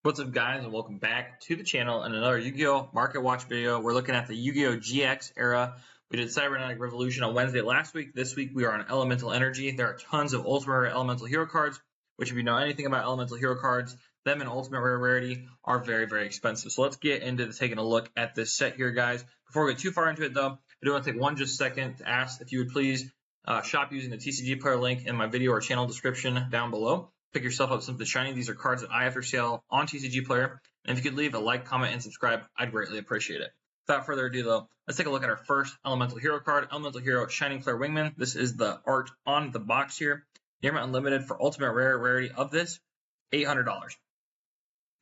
What's up, guys, and welcome back to the channel and another Yu-Gi-Oh! Market Watch video. We're looking at the Yu-Gi-Oh! GX era. We did Cybernetic Revolution on Wednesday last week. This week we are on Elemental Energy. There are tons of Ultimate Rare Elemental Hero cards, which if you know anything about Elemental Hero cards, them and Ultimate Rare Rarity are very, very expensive. So let's get into taking a look at this set here, guys. Before we get too far into it, though, I do want to take one just second to ask if you would please shop using the TCG Player link in my video or channel description down below. Pick yourself up something shiny. These are cards that I have for sale on TCG Player. And if you could leave a like, comment, and subscribe, I'd greatly appreciate it. Without further ado, though, let's take a look at our first Elemental Hero card, Elemental Hero Shining Flare Wingman. This is the art on the box here. Nearmint Unlimited for Ultimate Rare Rarity of this, $800.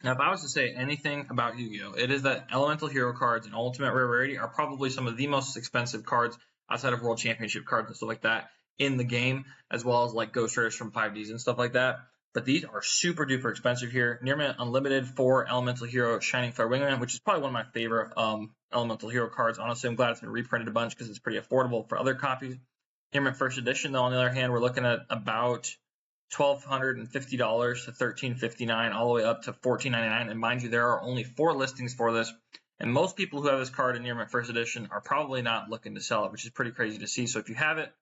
Now, if I was to say anything about Yu-Gi-Oh!, it is that Elemental Hero cards and Ultimate Rare Rarity are probably some of the most expensive cards outside of World Championship cards and stuff like that in the game, as well as like Ghost Rares from 5Ds and stuff like that. But these are super duper expensive here. Nearmint Unlimited for Elemental Hero Shining Flare Wingman, which is probably one of my favorite Elemental Hero cards. Honestly, I'm glad it's been reprinted a bunch because it's pretty affordable for other copies. Nearmint First Edition, though, on the other hand, we're looking at about $1,250 to $1,359, all the way up to $1,499. And mind you, there are only 4 listings for this. And most people who have this card in Nearmint First Edition are probably not looking to sell it, which is pretty crazy to see. So if you have it,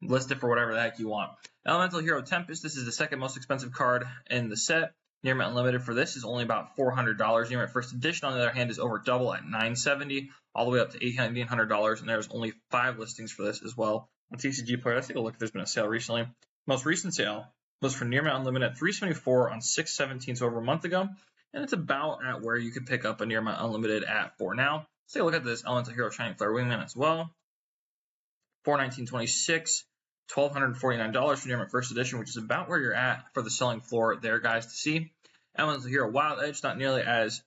list it for whatever the heck you want. Elemental Hero Tempest, this is the second most expensive card in the set. Nearmint Unlimited for this is only about $400. Nearmint First Edition, on the other hand, is over double at $970, all the way up to $1,800, and there's only 5 listings for this as well on TCG Player. Let's take a look if there's been a sale recently. Most recent sale was for Nearmint Unlimited at $374 on 6/17, so over a month ago, and it's about at where you could pick up a Nearmint Unlimited at for now. Let's take a look at this Elemental Hero Shining Flare Wingman as well. $419.26. $1,249 for Nearmint First Edition, which is about where you're at for the selling floor there, guys, to see. Elemental Hero Wild Edge, not nearly as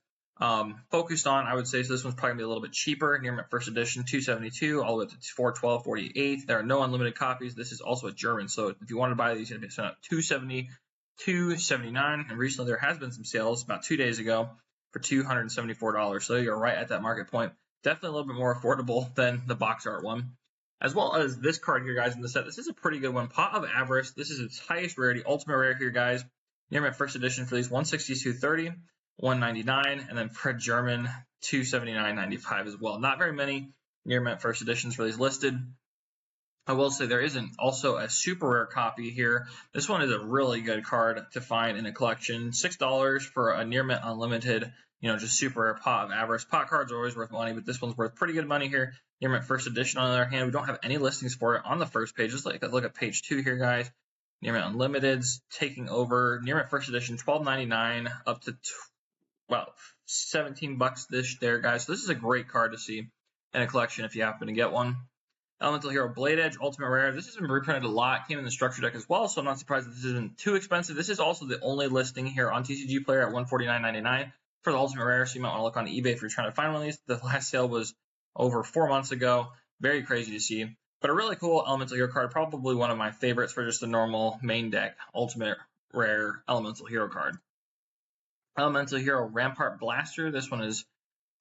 focused on, I would say, so this one's probably going to be a little bit cheaper. Nearmint First Edition, $272, all the way to $412.48. There are no unlimited copies. This is also a German, so if you want to buy these, you're going to be spending $270, $279, and recently there has been some sales about 2 days ago for $274, so you're right at that market point. Definitely a little bit more affordable than the box art one. As well as this card here, guys, in the set. This is a pretty good one. Pot of Avarice. This is its highest rarity, Ultimate Rare here, guys. Nearmint First Edition for these, $162.30, $199, and then for German, $279.95 as well. Not very many Nearmint First Editions for these listed. I will say there isn't also a super rare copy here. This one is a really good card to find in a collection. $6 for a Nearmint Unlimited, just super rare Pot of Avarice. Pot cards are always worth money, but this one's worth pretty good money here. Nearmint First Edition, on the other hand, we don't have any listings for it on the first page. Just look at page 2 here, guys. Nearmint Unlimited's taking over. Nearmint First Edition, $12.99 up to $17 this there, guys. So this is a great card to see in a collection if you happen to get one. Elemental Hero Blade Edge Ultimate Rare. This has been reprinted a lot. Came in the structure deck as well, so I'm not surprised that this isn't too expensive. This is also the only listing here on TCG Player at $149.99 for the Ultimate Rare, so you might want to look on eBay if you're trying to find one of these. The last sale was over 4 months ago. Very crazy to see. But a really cool Elemental Hero card. Probably one of my favorites for just the normal main deck Ultimate Rare Elemental Hero card. Elemental Hero Rampart Blaster. This one is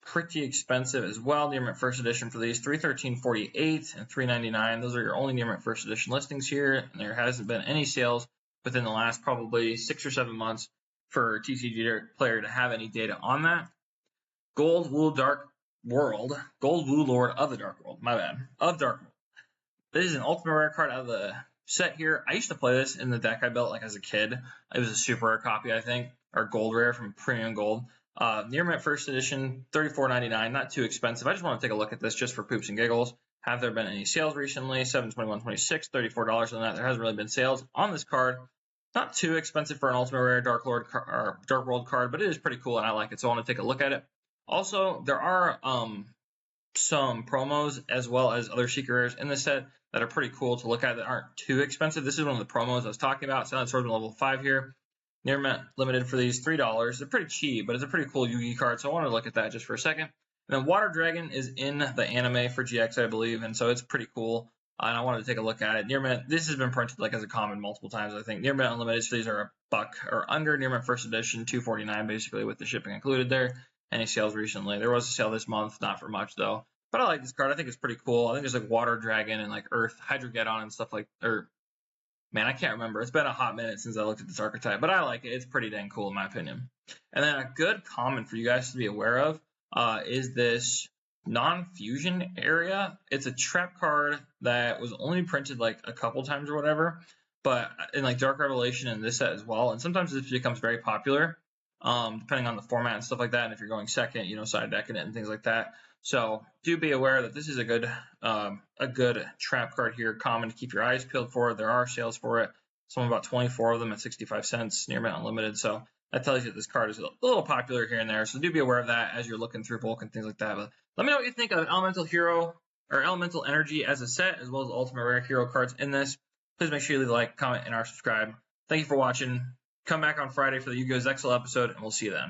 pretty expensive as well. Nearmint First Edition for these, $313.48 and $399. Those are your only Nearmint First Edition listings here. And there hasn't been any sales within the last probably 6 or 7 months for TCG Player to have any data on that. Gold Wool Dark World, Gold Woo Lord of the Dark World, my bad, of Dark World. This is an Ultimate Rare card out of the set here. I used to play this in the deck I built like as a kid. It was a super rare copy, I think, or gold rare from Premium Gold. Nearmint First Edition, $34.99, not too expensive. I just want to take a look at this just for poops and giggles. Have there been any sales recently? $721.26, $34 on that. There hasn't really been sales on this card. Not too expensive for an Ultimate Rare Dark World card, but it is pretty cool and I like it, so I want to take a look at it. Also, there are some promos as well as other secret rares in this set that are pretty cool to look at that aren't too expensive. This is one of the promos I was talking about. Silent Swordsman level 5 here. Nearmint Limited for these, $3. They're pretty cheap, but it's a pretty cool Yugi card, so I want to look at that just for a second. And then Water Dragon is in the anime for GX, I believe, and so it's pretty cool. And I wanted to take a look at it. Nearmint, this has been printed like as a common multiple times, I think. Nearmint Unlimited, so these are $1 or under. Nearmint First Edition, $249 basically with the shipping included there. Any sales recently? There was a sale this month, not for much though. But I like this card. I think it's pretty cool. I think there's like Water Dragon and like Earth Hydrogeddon and stuff like, or Man, I can't remember. It's been a hot minute since I looked at this archetype, but I like it. It's pretty dang cool in my opinion. And then a good common for you guys to be aware of is this non-fusion area. It's a trap card that was only printed like a couple times or whatever, but in like Dark Revelation and this set as well. And sometimes this becomes very popular, depending on the format and stuff like that. And if you're going second, you know, side decking it and things like that. So do be aware that this is a good trap card here, common to keep your eyes peeled for. There are sales for it. Some about 24 of them at 65 cents, near mint unlimited. So that tells you that this card is a little popular here and there. So do be aware of that as you're looking through bulk and things like that. But let me know what you think of Elemental Hero or Elemental Energy as a set, as well as Ultimate Rare Hero cards in this. Please make sure you leave a like, comment, and subscribe. Thank you for watching. Come back on Friday for the YuGiOh Zexal episode, and we'll see you then.